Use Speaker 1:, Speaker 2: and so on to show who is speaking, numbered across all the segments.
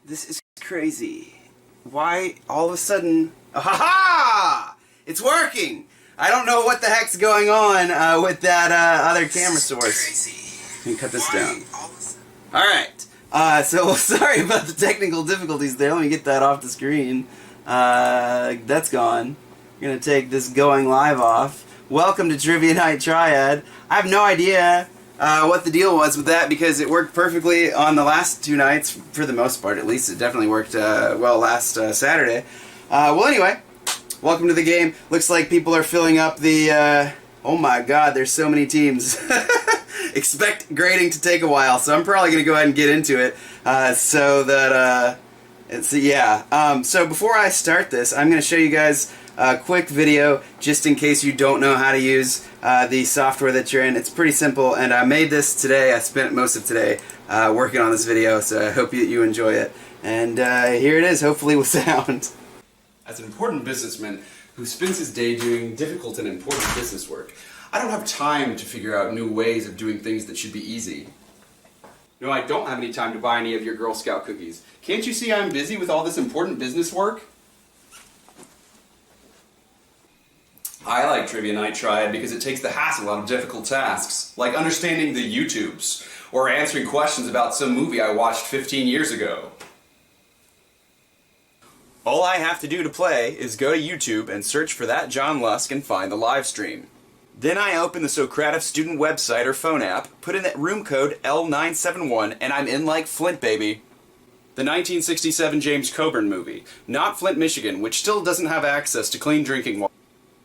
Speaker 1: This is crazy. Why all of a sudden... Ha! It's working! I don't know what the heck's going on with that other camera source. Let me cut this down. Alright. So sorry about the technical difficulties there. Let me get that off the screen. That's gone. We're going to take this going live off. Welcome to Trivia Night Triad. I have no idea what the deal was with that because it worked perfectly on the last two nights, for the most part at least. It definitely worked well last Saturday. Well, anyway, welcome to the game. Looks like people are filling up the... oh my god, there's so many teams. Expect grading to take a while, so I'm probably going to go ahead and get into it so that... so before I start this, I'm going to show you guys a quick video just in case you don't know how to use the software that you're in. It's pretty simple, and I made this today. I spent most of today working on this video, so I hope you enjoy it. And here it is, hopefully with sound. As an important businessman who spends his day doing difficult and important business work, I don't have time to figure out new ways of doing things that should be easy. No, I don't have any time to buy any of your Girl Scout cookies. Can't you see I'm busy with all this important business work? I like Trivia Night Triad because it takes the hassle out of difficult tasks, like understanding the YouTubes, or answering questions about some movie I watched 15 years ago. All I have to do to play is go to YouTube and search for ThatJonLusk and find the live stream. Then I open the Socrative student website or phone app, put in that room code L971, and I'm in like Flint, baby. The 1967 James Coburn movie, not Flint, Michigan, which still doesn't have access to clean drinking water.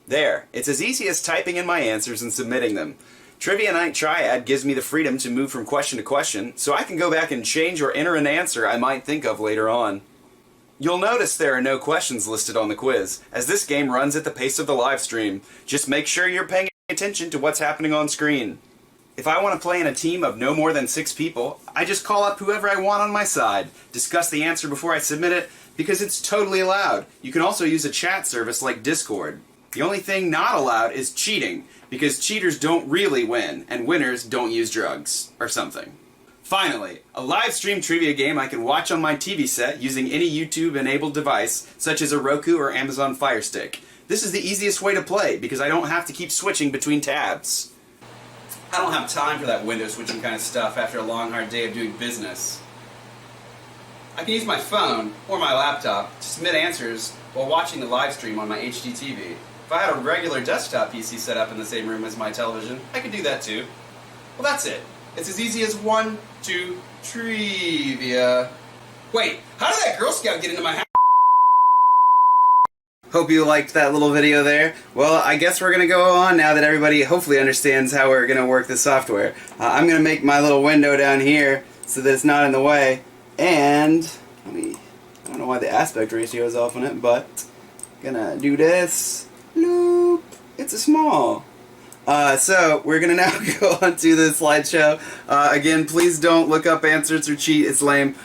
Speaker 1: There, it's as easy as typing in my answers and submitting them. Trivia Night Triad gives me the freedom to move from question to question, so I can go back and change or enter an answer I might think of later on. You'll notice there are no questions listed on the quiz, as this game runs at the pace of the live stream. Just make sure you're paying attention to what's happening on screen. If I want to play in a team of no more than 6 people, I just call up whoever I want on my side, discuss the answer before I submit it, because it's totally allowed. You can also use a chat service like Discord. The only thing not allowed is cheating, because cheaters don't really win, and winners don't use drugs, or something. Finally, a live stream trivia game I can watch on my TV set using any YouTube-enabled device, such as a Roku or Amazon Fire Stick. This is the easiest way to play, because I don't have to keep switching between tabs. I don't have time for that window switching kind of stuff after a long, hard day of doing business. I can use my phone, or my laptop, to submit answers while watching the live stream on my HD TV. If I had a regular desktop PC set up in the same room as my television, I could do that too. Well, that's it. It's as easy as 1, 2, trivia. Wait, how did that Girl Scout get into my house? Hope you liked that little video there. Well, I guess we're going to go on now that everybody hopefully understands how we're going to work the software. I'm going to make my little window down here so that it's not in the way. And, I don't know why the aspect ratio is off on it, but I'm going to do this. Nope, it's a small. So we're gonna now go on to the slideshow. Again, please don't look up answers or cheat. It's lame.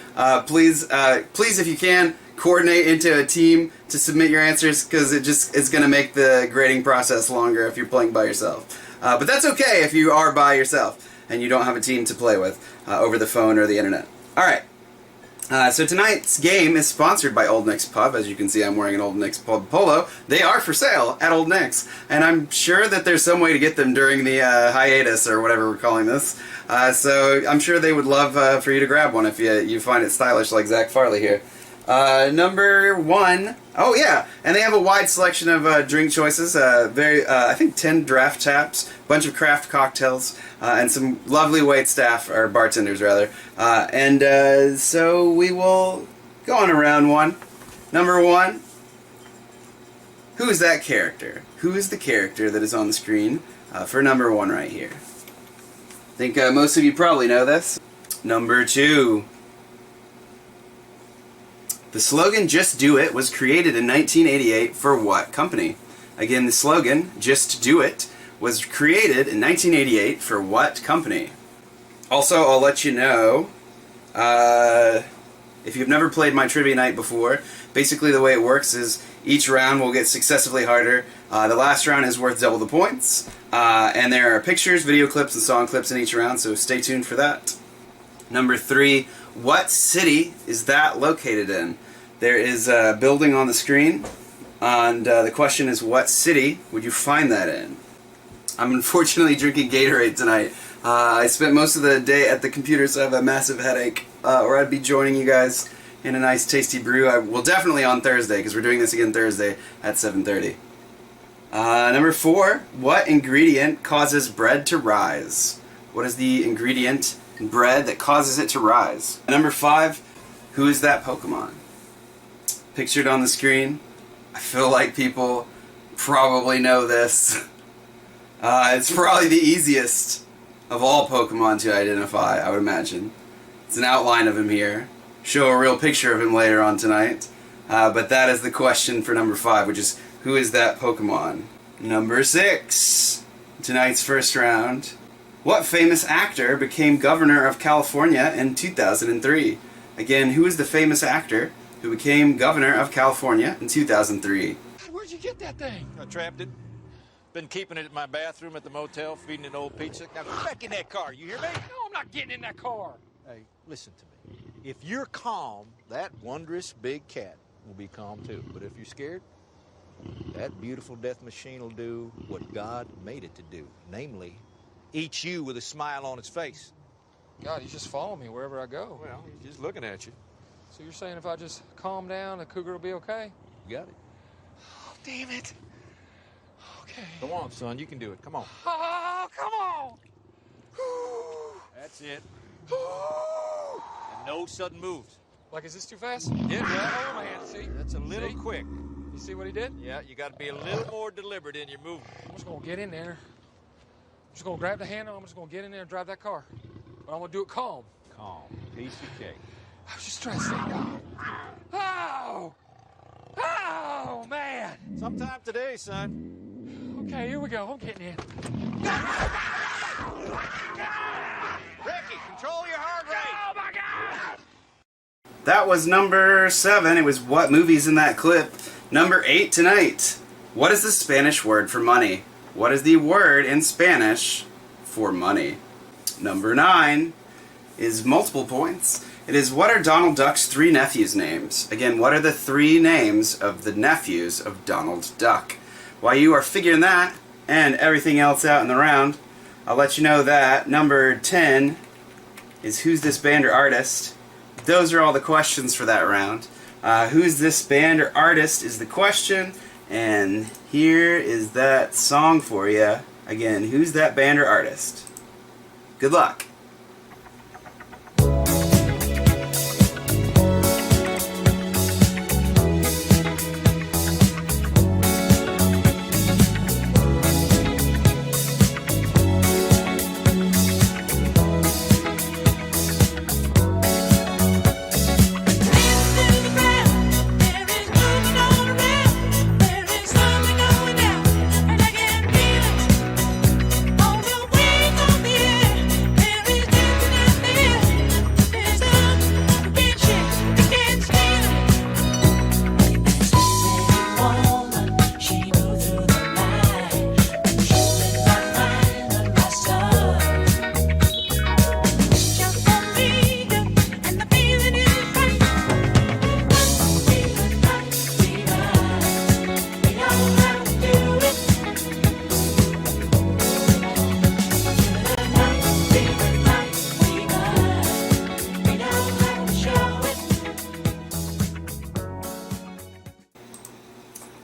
Speaker 1: Please, if you can, coordinate into a team to submit your answers, because it's gonna make the grading process longer if you're playing by yourself. But that's okay if you are by yourself and you don't have a team to play with over the phone or the internet. All right. So tonight's game is sponsored by Old Nick's Pub. As you can see, I'm wearing an Old Nick's Pub polo. They are for sale at Old Nick's, and I'm sure that there's some way to get them during the hiatus, or whatever we're calling this. So I'm sure they would love for you to grab one if you find it stylish like Zach Farley here. Number 1, oh yeah, and they have a wide selection of drink choices, I think 10 draft taps, a bunch of craft cocktails, and some lovely wait staff, or bartenders rather, so we will go on around one. Number 1, who is that character? Who is the character that is on the screen for number 1 right here? I think most of you probably know this. Number 2. The slogan, "Just Do It," was created in 1988 for what company? Again, the slogan, "Just Do It," was created in 1988 for what company? Also, I'll let you know, if you've never played my Trivia Night before, basically the way it works is each round will get successively harder. The last round is worth double the points, and there are pictures, video clips, and song clips in each round, so stay tuned for that. Number 3, What city is that located in? There is a building on the screen, and the question is, what city would you find that in? I'm unfortunately drinking Gatorade tonight. I spent most of the day at the computer, so I have a massive headache, or I'd be joining you guys in a nice tasty brew. I will definitely on Thursday, because we're doing this again Thursday at 7:30. Number 4, what ingredient causes bread to rise? What is the ingredient in bread that causes it to rise? Number 5, who is that Pokemon? Pictured on the screen. I feel like people probably know this. It's probably the easiest of all Pokemon to identify, I would imagine. It's an outline of him here. Show a real picture of him later on tonight. But that is the question for number 5, which is, who is that Pokemon? Number 6, tonight's first round. What famous actor became governor of California in 2003? Again, who is the famous actor who became governor of California in 2003?
Speaker 2: Where'd you get that thing?
Speaker 3: I trapped it. Been keeping it in my bathroom at the motel, feeding it old pizza. Now get back in that car, you hear me?
Speaker 2: No, I'm not getting in that car.
Speaker 3: Hey, listen to me. If you're calm, that wondrous big cat will be calm too. But if you're scared, that beautiful death machine will do what God made it to do. Namely, eat you with a smile on its face.
Speaker 2: God, he's just following me wherever I go.
Speaker 3: Well, he's just looking at you.
Speaker 2: So you're saying if I just calm down, the cougar will be okay?
Speaker 3: You got it.
Speaker 2: Oh, damn it. Okay.
Speaker 3: Come on, son, you can do it. Come on.
Speaker 2: Oh, come on. Whew.
Speaker 3: That's it. And no sudden moves.
Speaker 2: Like, is this too fast?
Speaker 3: Yeah,
Speaker 2: Oh, man, see?
Speaker 3: that's a little
Speaker 2: See?
Speaker 3: quick.
Speaker 2: You see what he did?
Speaker 3: Yeah, you got to be a little more deliberate in your movement.
Speaker 2: I'm just going to get in there. I'm just going to grab the handle. I'm just going to get in there and drive that car. But I'm going to do it calm.
Speaker 3: Calm. Piece of cake.
Speaker 2: I was just trying to stay calm. Oh! Oh, man!
Speaker 3: Sometime today, son.
Speaker 2: Okay, here we go. I'm getting in.
Speaker 3: Ricky, control your heart rate.
Speaker 2: Oh, my God!
Speaker 1: That was number 7. It was what movie's in that clip. Number 8 tonight. What is the Spanish word for money? What is the word in Spanish for money? Number 9 is multiple points. It is, what are Donald Duck's 3 nephews' names? Again, what are the 3 names of the nephews of Donald Duck? While you are figuring that and everything else out in the round, I'll let you know that number 10 is, who's this band or artist? Those are all the questions for that round. Who's this band or artist is the question, and here is that song for you. Again, who's that band or artist? Good luck.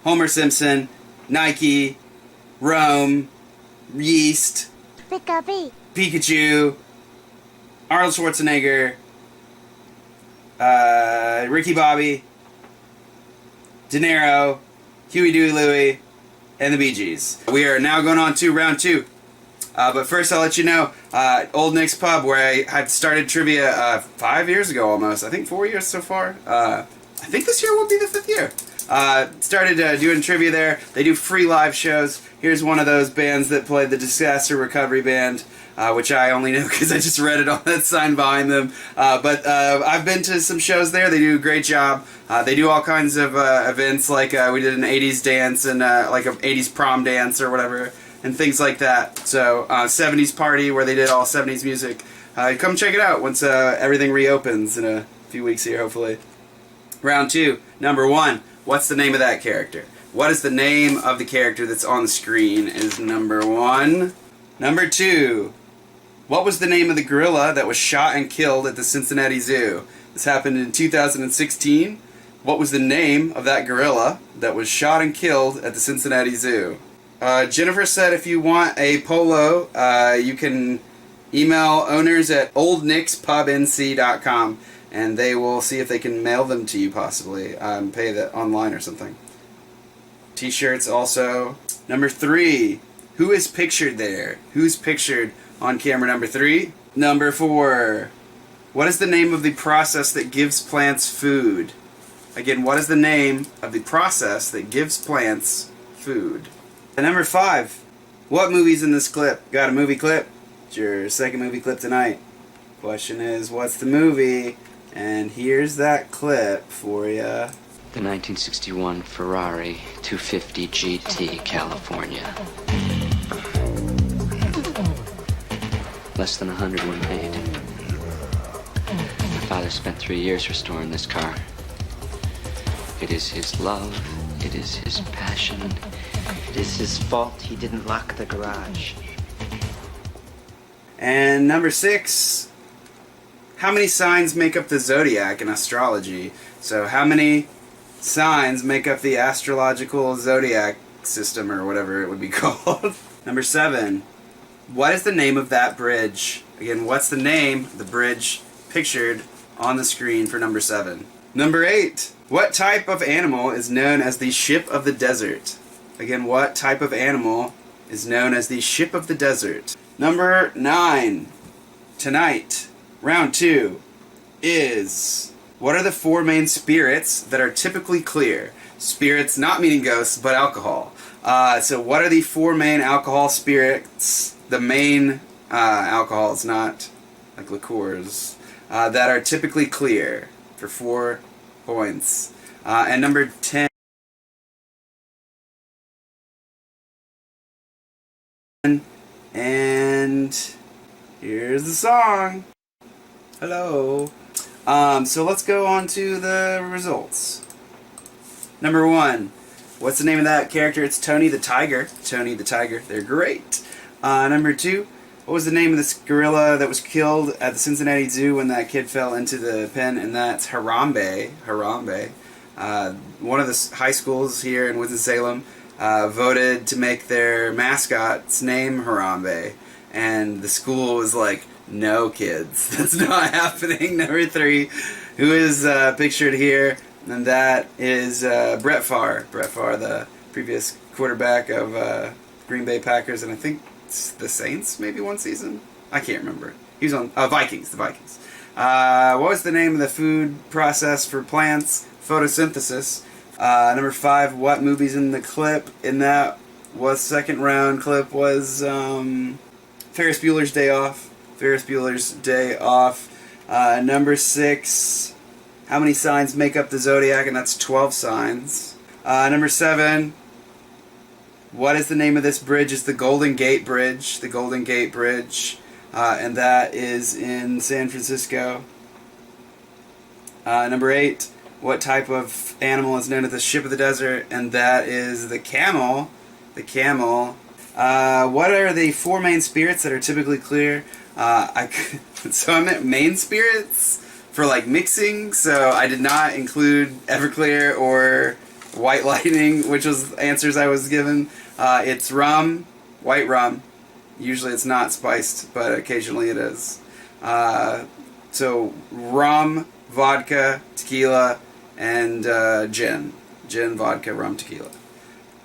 Speaker 1: Homer Simpson, Nike, Rome, Yeast, Pikachu, Arnold Schwarzenegger, Ricky Bobby, De Niro, Huey, Dewey, Louie, and the Bee Gees. We are now going on to round 2. But first I'll let you know, Old Nick's Pub, where I had started trivia 5 years ago almost. I think 4 years so far. I think this year will be the 5th year. Started doing trivia there. They do free live shows. Here's one of those bands that played, the Disaster Recovery Band, which I only know because I just read it on that sign behind them. But I've been to some shows there. They do a great job. They do all kinds of events, like we did an 80s dance and like an 80s prom dance or whatever. and things like that. So 70s party where they did all 70s music. Come check it out once everything reopens in a few weeks here, hopefully. Round 2, number 1. What's the name of that character? What is the name of the character that's on the screen is number 1. Number 2. What was the name of the gorilla that was shot and killed at the Cincinnati Zoo? This happened in 2016. What was the name of that gorilla that was shot and killed at the Cincinnati Zoo? Jennifer said if you want a polo, you can email owners at oldnickspubnc.com and they will see if they can mail them to you possibly. Pay that online or something. T-shirts also. Number 3. Who is pictured there? Who's pictured on camera number 3? Number 4. What is the name of the process that gives plants food? Again, what is the name of the process that gives plants food? And number 5. What movie's in this clip? Got a movie clip? It's your second movie clip tonight. Question is, what's the movie? And here's that clip for you.
Speaker 4: The 1961 Ferrari 250 GT California. Less than 100 when made. My father spent 3 years restoring this car. It is his love. It is his passion.
Speaker 5: It is his fault he didn't lock the garage.
Speaker 1: And number 6. How many signs make up the zodiac in astrology? So how many signs make up the astrological zodiac system, or whatever it would be called? Number 7. What is the name of that bridge? Again, what's the name of the bridge pictured on the screen for number 7? Number 8. What type of animal is known as the ship of the desert? Again, what type of animal is known as the ship of the desert? Number 9. Tonight, round 2 is... What are the 4 main spirits that are typically clear? Spirits not meaning ghosts, but alcohol. So what are the 4 main alcohol spirits, the main alcohols, not like liqueurs, that are typically clear for 4 points? And number 10. And here's the song. Hello. So let's go on to the results. Number 1. What's the name of that character? It's Tony the Tiger. Tony the Tiger. They're great. Number 2. What was the name of this gorilla that was killed at the Cincinnati Zoo when that kid fell into the pen? And that's Harambe. Harambe. One of the high schools here in Winston-Salem voted to make their mascot's name Harambe. And the school was like, no, kids, that's not happening. Number 3, who is pictured here, and that is Brett Favre. Brett Favre, the previous quarterback of Green Bay Packers, and I think the Saints, maybe one season? I can't remember. He was on Vikings, the Vikings. What was the name of the food process for plants? Photosynthesis. Number 5, what movie's in the clip? In that was second round clip was Ferris Bueller's Day Off. Ferris Bueller's Day Off. Number 6, how many signs make up the zodiac? And that's 12 signs. Number 7, what is the name of this bridge? It's the Golden Gate Bridge. The Golden Gate Bridge. And that is in San Francisco. Number 8, what type of animal is known as the ship of the desert? And that is the camel. The camel. What are the 4 main spirits that are typically clear? So I meant main spirits for like mixing, so I did not include Everclear or White Lightning, which was answers I was given. It's rum, white rum. Usually it's not spiced, but occasionally it is. So rum, vodka, tequila, and gin. Gin, vodka, rum, tequila.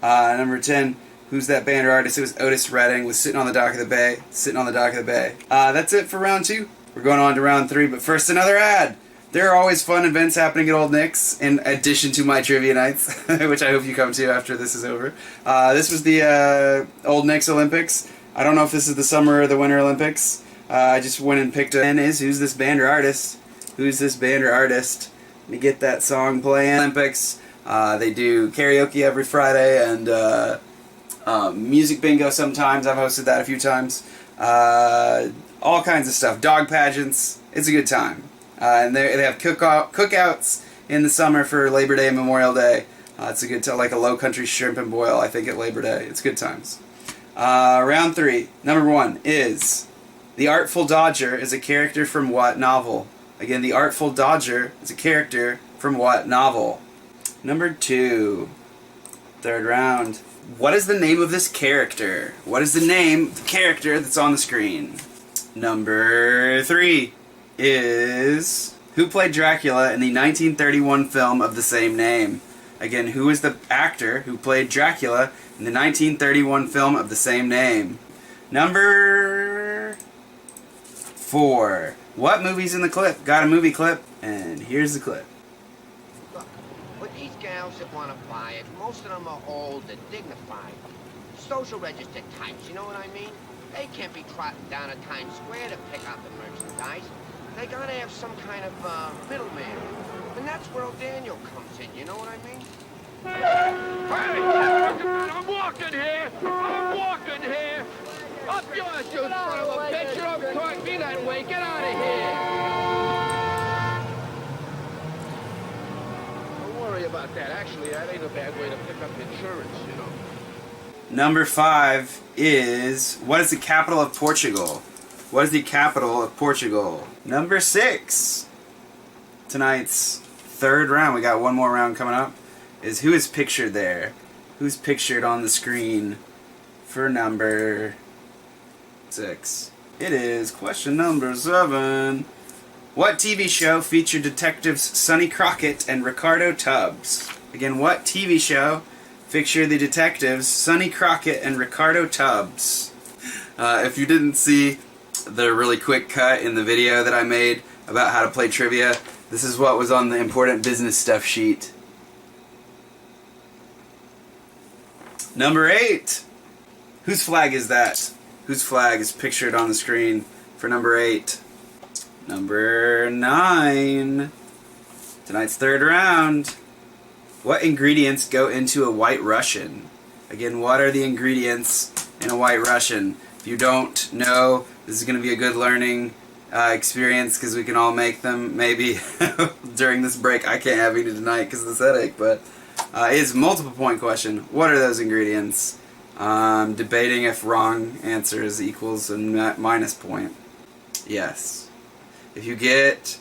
Speaker 1: Number 10. Who's that band or artist? It was Otis Redding, was Sitting on the Dock of the Bay. Sitting on the Dock of the Bay. That's it for round 2. We're going on to round 3, but first another ad. There are always fun events happening at Old Nick's, in addition to my trivia nights, which I hope you come to after this is over. This was the Old Nick's Olympics. I don't know if this is the Summer or the Winter Olympics. I just went and picked a... And who's this band or artist? Who's this band or artist? Let me get that song playing. Olympics. They do karaoke every Friday, and... Music bingo sometimes. I've hosted that a few times. All kinds of stuff. Dog pageants. It's a good time. And they have cookouts in the summer for Labor Day and Memorial Day. It's a good time, like a low country shrimp and boil, I think, at Labor Day. It's good times. Round 3. Number 1 is The Artful Dodger is a character from what novel? Again, The Artful Dodger is a character from what novel? Number 2. Third round. What is the name of this character? What is the name of the character that's on the screen? Number 3 is... Who played Dracula in the 1931 film of the same name? Again, who is the actor who played Dracula in the 1931 film of the same name? Number 4. What movie's in the clip? Got a movie clip, and here's the clip.
Speaker 6: Look, with these gals that want to buy it, most of them are old and dignified. Social register types, you know what I mean? They can't be trotting down at Times Square to pick out the merchandise. They gotta have some kind of middleman. And that's where O'Daniel comes in, you know what I mean?
Speaker 7: Hey! I'm walking here! I'm walking here! Up yours, you son of a bitch! You don't talk to me that way! Get out of here! Don't worry about that. Actually, that ain't a bad way to pick up insurance, you know.
Speaker 1: Number 5 is... What is the capital of Portugal? What is the capital of Portugal? Number 6. Tonight's third round. We got one more round coming up. Is who is pictured there? Who's pictured on the screen for number 6? It is question number 7. What TV show featured detectives Sonny Crockett and Ricardo Tubbs? Again, what TV show featured the detectives Sonny Crockett and Ricardo Tubbs? If you didn't see the really quick cut in the video that I made about how to play trivia, this is what was on the important business stuff sheet. Number 8. Whose flag is that? Whose flag is pictured on the screen for number 8? Number 9. Tonight's third round. What ingredients go into a White Russian? Again, what are the ingredients in a White Russian? If you don't know, this is going to be a good learning experience because we can all make them maybe during this break. I can't have any tonight because of this headache, but it's a multiple point question. What are those ingredients? Debating if wrong answers equals a minus point. Yes. If you get...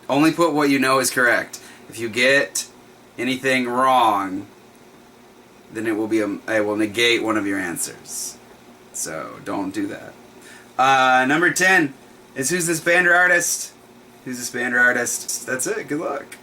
Speaker 1: Only put what you know is correct. If you get anything wrong, then it will be it will negate one of your answers. So don't do that. Number 10 is who's this band or artist? Who's this band or artist? That's it. Good luck.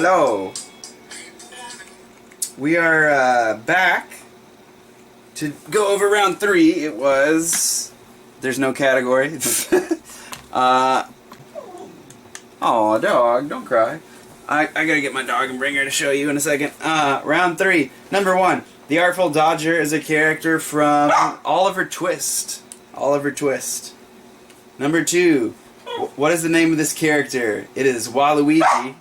Speaker 1: Hello. We are back to go over round 3, it was... There's no category. Aw, dog, don't cry. I gotta get my dog and bring her to show you in a second. Round 3. Number 1. The Artful Dodger is a character from Oliver Twist. Oliver Twist. Number 2. What is the name of this character? It is Waluigi.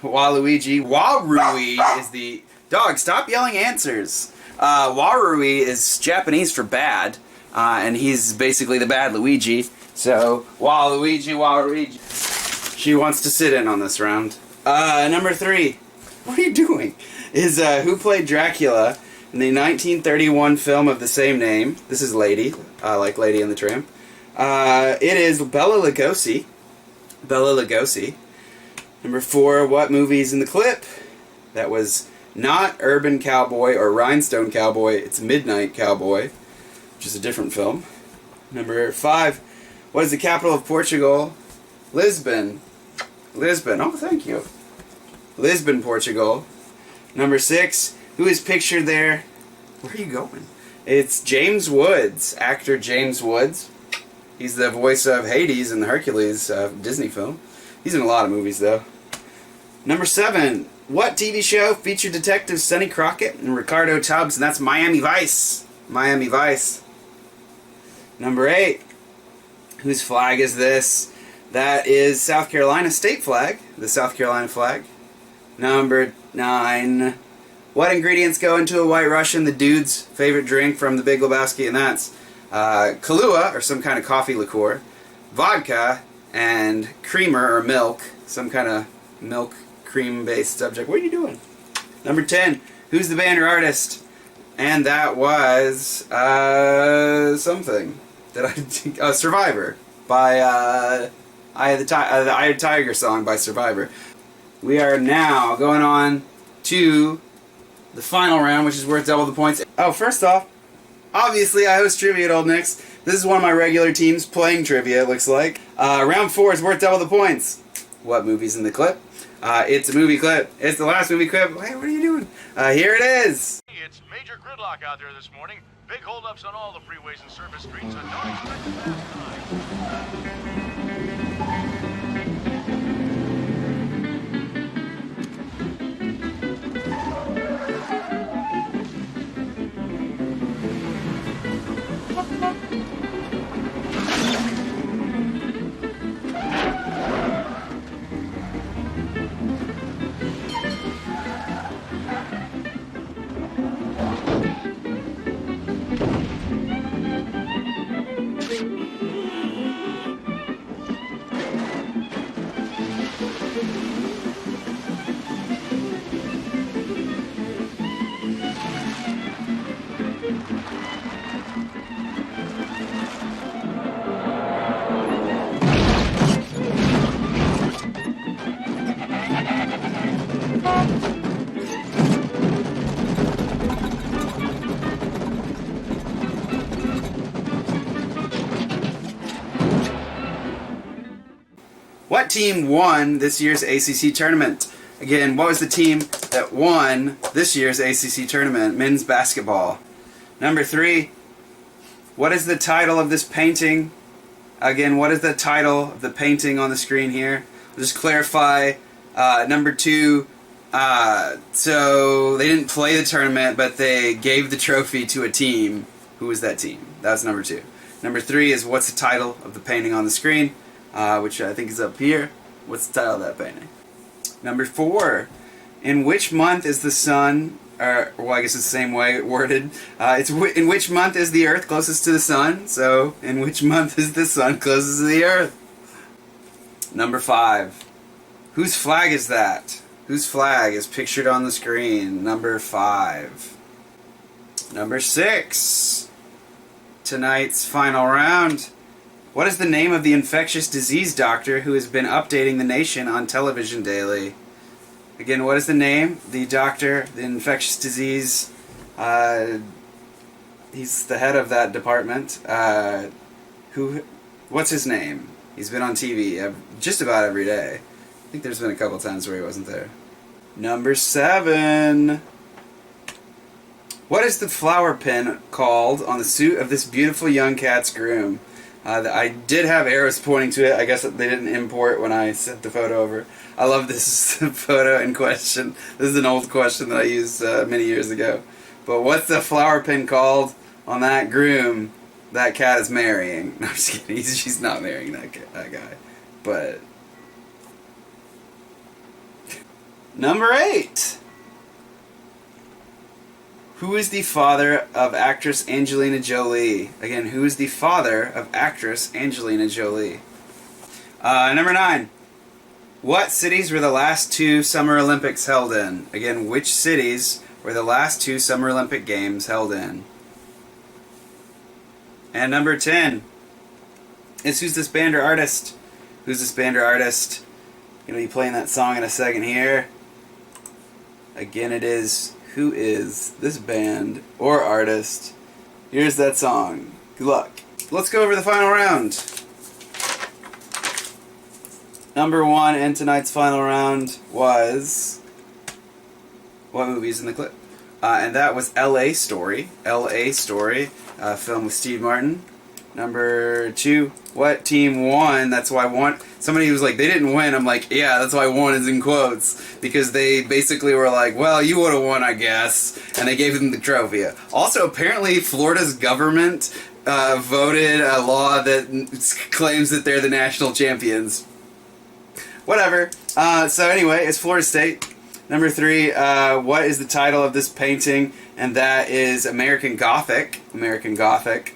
Speaker 1: Waluigi. Warui is the... Dog, stop yelling answers. Warui is Japanese for bad, and he's basically the bad Luigi. So, Waluigi. She wants to sit in on this round. Number 3. What are you doing? Is who played Dracula in the 1931 film of the same name? This is Lady, like Lady and the Tramp. It is Bela Lugosi. Bela Lugosi. Number 4. What movie is in the clip? That was not Urban Cowboy or Rhinestone Cowboy. It's Midnight Cowboy, which is a different film. Number 5. What is the capital of Portugal? Lisbon. Lisbon. Oh, thank you. Lisbon, Portugal. Number 6. Who is pictured there? Where are you going? It's James Woods. Actor James Woods. He's the voice of Hades in the Hercules Disney film. He's in a lot of movies, though. Number 7. What TV show featured detectives Sonny Crockett and Ricardo Tubbs? And that's Miami Vice. Miami Vice. Number 8. Whose flag is this? That is South Carolina state flag. The South Carolina flag. Number 9. What ingredients go into a White Russian, the dude's favorite drink from the Big Lebowski? And that's Kahlua, or some kind of coffee liqueur, vodka, and creamer, or milk, some kind of milk cream-based subject. What are you doing? Number 10. Who's the band or artist? And that was something that I think Survivor by Eye of the Tiger song by Survivor. We are now going on to the final round, which is worth double the points. Oh, first off, obviously I host Trivia at Old Nick's. This is one of my regular teams playing Trivia, it looks like. Round 4 is worth double the points. What movie's in the clip? It's a movie clip. It's the last movie clip. Hey, what are you doing? Here it is.
Speaker 8: It's major gridlock out there this morning. Big holdups on all the freeways and surface streets, so don't expect a fast time.
Speaker 1: What team won this year's ACC tournament? Again, what was the team that won this year's ACC tournament? Men's basketball. Number 3. What is the title of this painting? Again, what is the title of the painting on the screen here? I'll just clarify. Number 2. So they didn't play the tournament, but they gave the trophy to a team. Who was that team? That was number 2. Number 3 is what's the title of the painting on the screen? Which I think is up here. What's the title of that painting? Number 4. In which month is the sun, well, I guess it's the same way worded. In which month is the Earth closest to the sun? So, in which month is the sun closest to the Earth? Number 5. Whose flag is that? Whose flag is pictured on the screen? Number 5. Number 6. Tonight's final round. What is the name of the infectious disease doctor who has been updating the nation on television daily? Again, what is the name? The doctor, the infectious disease, he's the head of that department. What's his name? He's been on TV just about every day. I think there's been a couple times where he wasn't there. Number 7. What is the flower pin called on the suit of this beautiful young cat's groom? I did have arrows pointing to it. I guess they didn't import when I sent the photo over. I love this photo in question. This is an old question that I used many years ago. But what's the flower pin called on that groom that cat is marrying? No, I'm just kidding. She's not marrying that guy. But number 8. Who is the father of actress Angelina Jolie? Again, who is the father of actress Angelina Jolie? Number 9. What cities were the last 2 Summer Olympics held in? Again, which cities were the last 2 Summer Olympic Games held in? And number 10 is who's this band or artist? Who's this band or artist? Gonna be playing that song in a second here. Again, it is who is this band or artist? Here's that song. Good luck. Let's go over the final round. Number 1 in tonight's final round was... what movie's in the clip? And that was L.A. Story. L.A. Story, film with Steve Martin. Number 2, what team won? That's why one. Somebody was like, they didn't win. I'm like, yeah, that's why one is in quotes. Because they basically were like, well, you would have won, I guess. And they gave them the trophy. Also, apparently, Florida's government voted a law that claims that they're the national champions. Whatever. So anyway, it's Florida State. Number 3, what is the title of this painting? And that is American Gothic. American Gothic.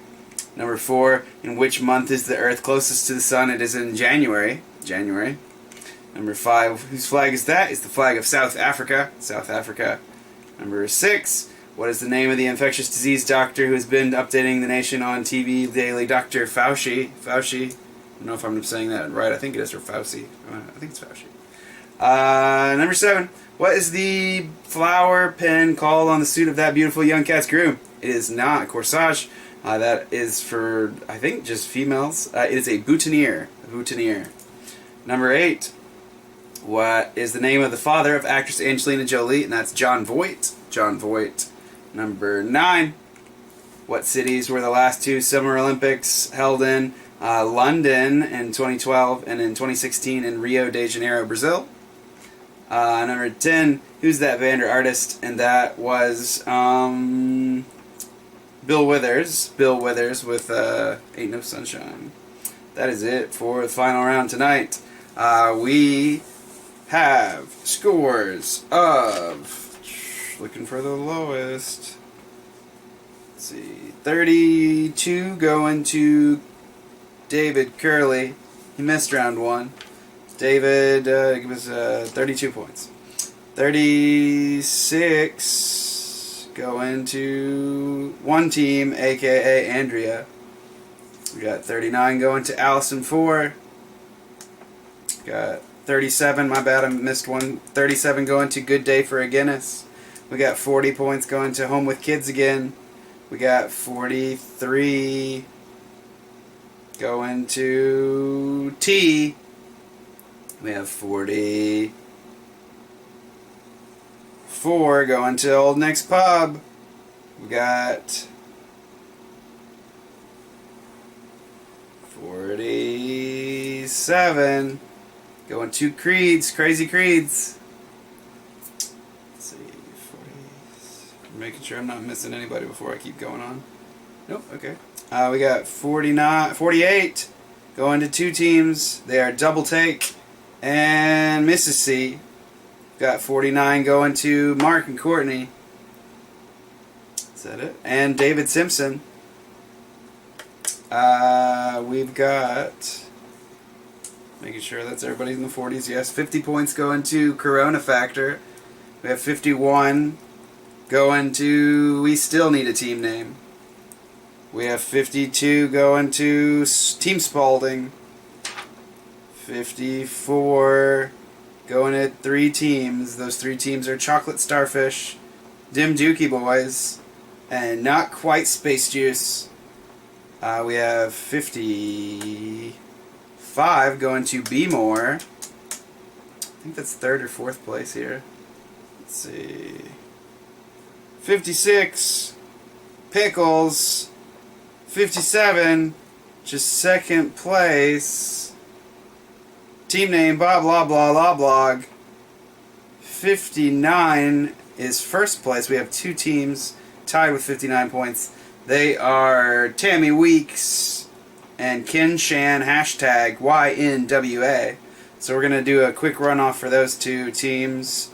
Speaker 1: Number 4, in which month is the Earth closest to the Sun? It is in January. January. Number 5, whose flag is that? It's the flag of South Africa. South Africa. Number 6, what is the name of the infectious disease doctor who has been updating the nation on TV daily? Dr. Fauci. Fauci. I don't know if I'm saying that right. I think it is, or Fauci. I think it's Fauci. Number 7, what is the flower pin called on the suit of that beautiful young cat's groom? It is not a corsage. That is for, I think, just females. It is a boutonniere. Boutonniere. Number 8. What is the name of the father of actress Angelina Jolie? And that's John Voight. John Voight. Number 9. What cities were the last 2 Summer Olympics held in? London in 2012 and in 2016 in Rio de Janeiro, Brazil. Number 10. Who's that band or artist? And that was Bill Withers. Bill Withers with Ain't No Sunshine. That is it for the final round tonight. We have scores of, looking for the lowest, let's see, 32 going to David Curley. He missed round 1. David give us 32 points. 36 going to one team, aka Andrea. We got 39 going to Allison 4. Got 37, my bad, I missed one. 37 going to Good Day for a Guinness. We got 40 points going to Home with Kids again. We got 43 going to T. We have 44 going to Old Nick's Pub. We got 47 going to Creeds, Crazy Creeds. Let's see, 40. Making sure I'm not missing anybody before I keep going on. Nope, okay. We got 48 going to 2 teams. They are Double Take and Mrs. C. Got 49 going to Mark and Courtney. Is that it? And David Simpson. We've got, making sure that's everybody in the 40s, yes, 50 points going to Corona Factor. We have 51 going to We Still Need a Team Name. We have 52 going to Team Spalding. 54 going to 3 teams. Those 3 teams are Chocolate Starfish, Dim Dookie Boys, and Not Quite Space Juice. We have 55 going to Be More. I think that's 3rd or 4th place here. Let's see. 56, Pickles. 57, just second place. Team name, blah blah blah blah blog. 59 is first place. We have two teams tied with 59 points. They are Tammy Weeks and Ken Shan, hashtag YNWA. So we're going to do a quick runoff for those two teams.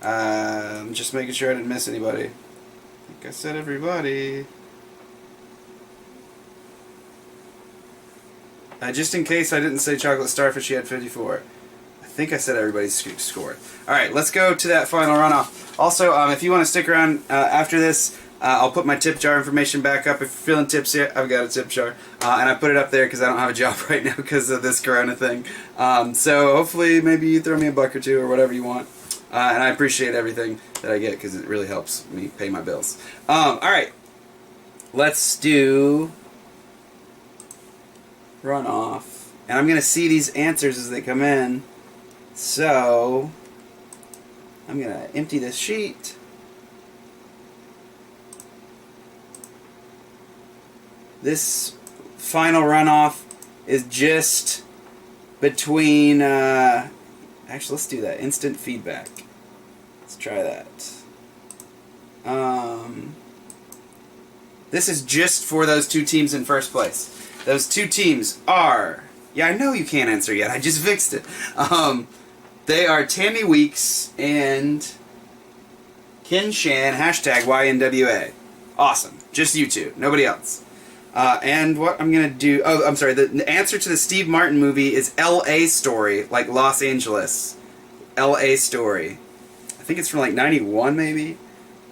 Speaker 1: Just making sure I didn't miss anybody. I think I said everybody. Just in case I didn't say Chocolate Starfish, she had 54. I think I said everybody's score. Alright, let's go to that final runoff. Also, if you want to stick around after this, I'll put my tip jar information back up. If you're feeling tipsy, I've got a tip jar. And I put it up there because I don't have a job right now because of this corona thing. So hopefully maybe you throw me a buck or two or whatever you want. And I appreciate everything that I get because it really helps me pay my bills. Alright, let's do runoff. And I'm going to see these answers as they come in. So I'm going to empty this sheet. This final runoff is just between, actually let's do that, instant feedback. Let's try that. This is just for those two teams in first place. Those two teams are, yeah, I know you can't answer yet, I just fixed it. They are Tammy Weeks and Ken Shan, hashtag YNWA. Awesome. Just you two. Nobody else. And what I'm going to do... Oh, I'm sorry. The answer to the Steve Martin movie is L.A. Story, like Los Angeles. L.A. Story. I think it's from like 91, maybe?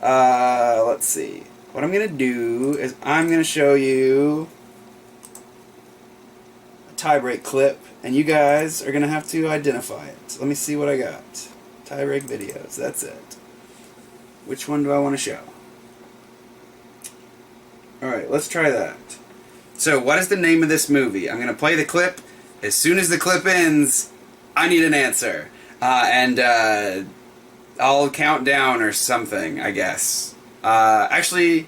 Speaker 1: Let's see. What I'm going to do is I'm going to show you a tie-break clip, and you guys are going to have to identify it. Let me see what I got. Tie-break videos. That's it. Which one do I want to show? Alright, let's try that. So, what is the name of this movie? I'm going to play the clip. As soon as the clip ends, I need an answer. And I'll count down or something, I guess. Actually,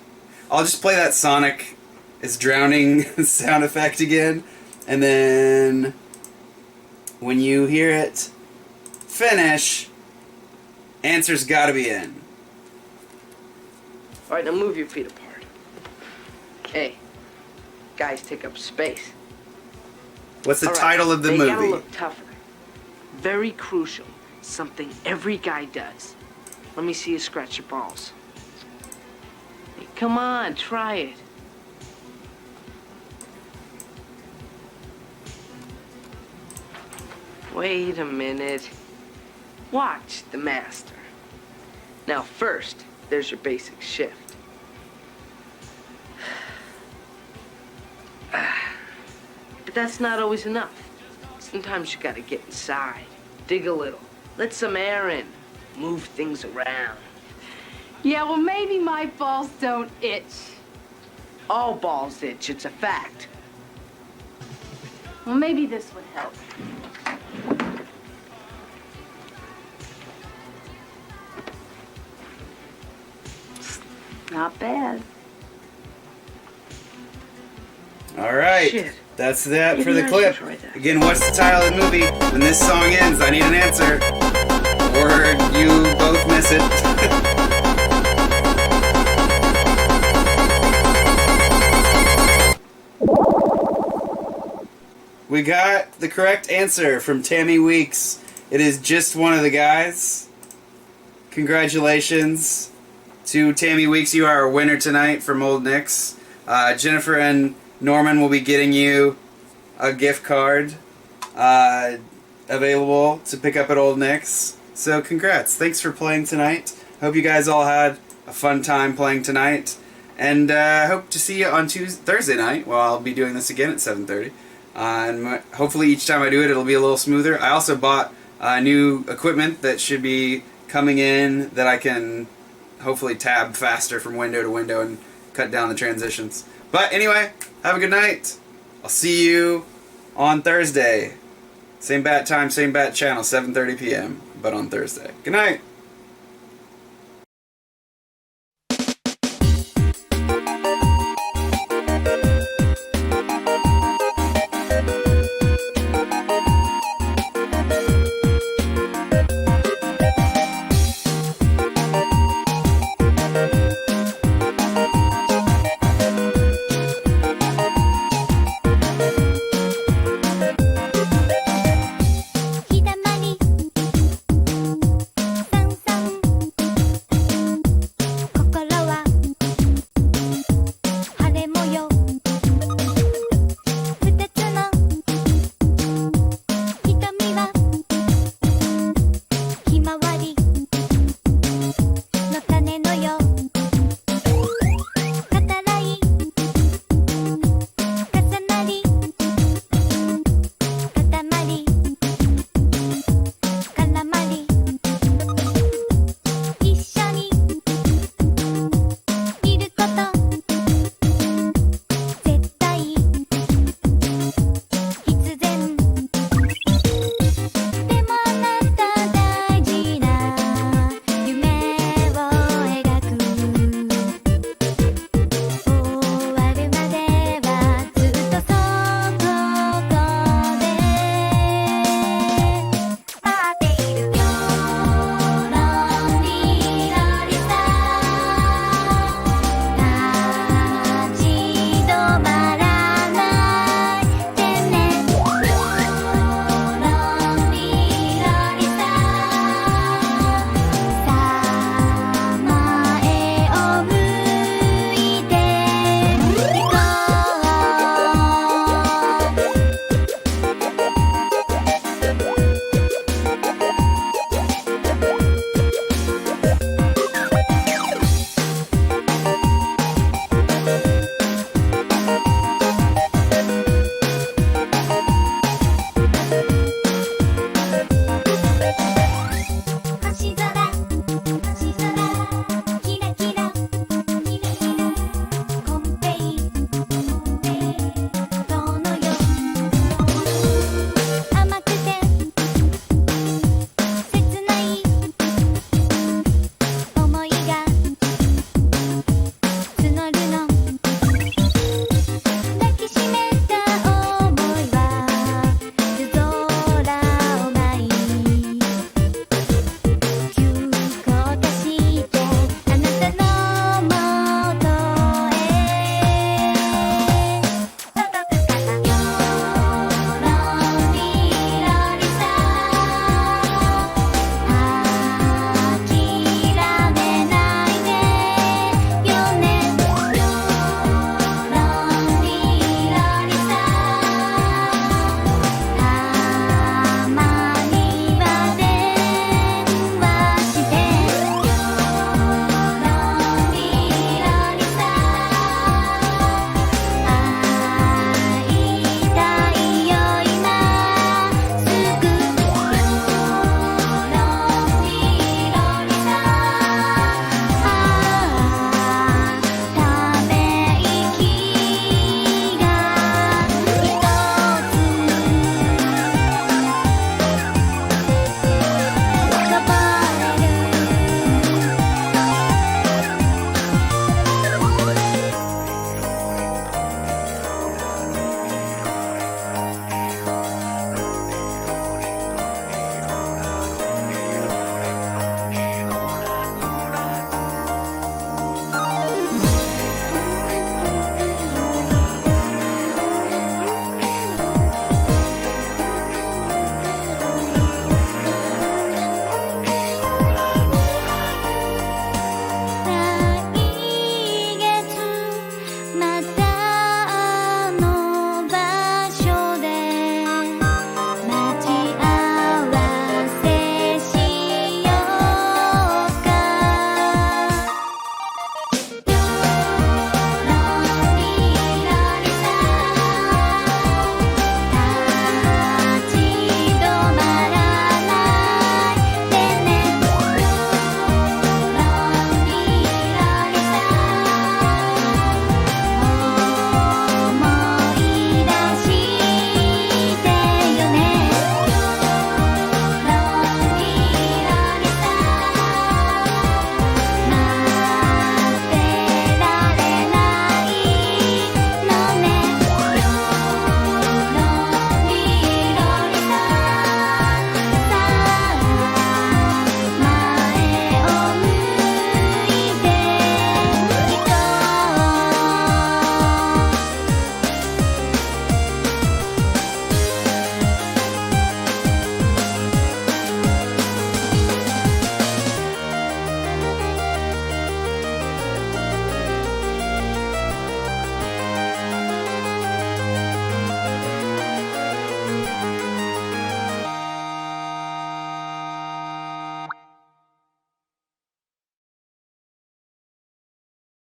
Speaker 1: I'll just play that Sonic is drowning sound effect again. And then, when you hear it finish, answer's gotta be in.
Speaker 9: Alright, now move your feet apart. Hey, guys take up space.
Speaker 1: What's the title of the movie?
Speaker 9: They gotta look tougher. Very crucial. Something every guy does. Let me see you scratch your balls. Hey, come on, try it. Wait a minute. Watch the master. Now first, there's your basic shift. But that's not always enough. Sometimes you gotta get inside, dig a little, let some air in, move things around.
Speaker 10: Yeah, well, maybe my balls don't itch.
Speaker 9: All balls itch, it's a fact.
Speaker 10: Well, maybe this would help. Not bad.
Speaker 1: Alright, that's that for the clip. Again, what's the title of the movie? When this song ends, I need an answer. Or you both miss it. We got the correct answer from Tammy Weeks. It is just one of the guys. Congratulations to Tammy Weeks. You are a winner tonight from Old Nick's. Jennifer and Norman will be getting you a gift card available to pick up at Old Nick's. So congrats. Thanks for playing tonight. Hope you guys all had a fun time playing tonight. And hope to see you on Thursday night. Well, I'll be doing this again at 7:30. And hopefully each time I do it, it'll be a little smoother. I also bought new equipment that should be coming in that I can hopefully tab faster from window to window and cut down the transitions. But anyway, have a good night. I'll see you on Thursday. Same bat time, same bat channel, 7:30 p.m. but on Thursday. Good night.
Speaker 11: Bye.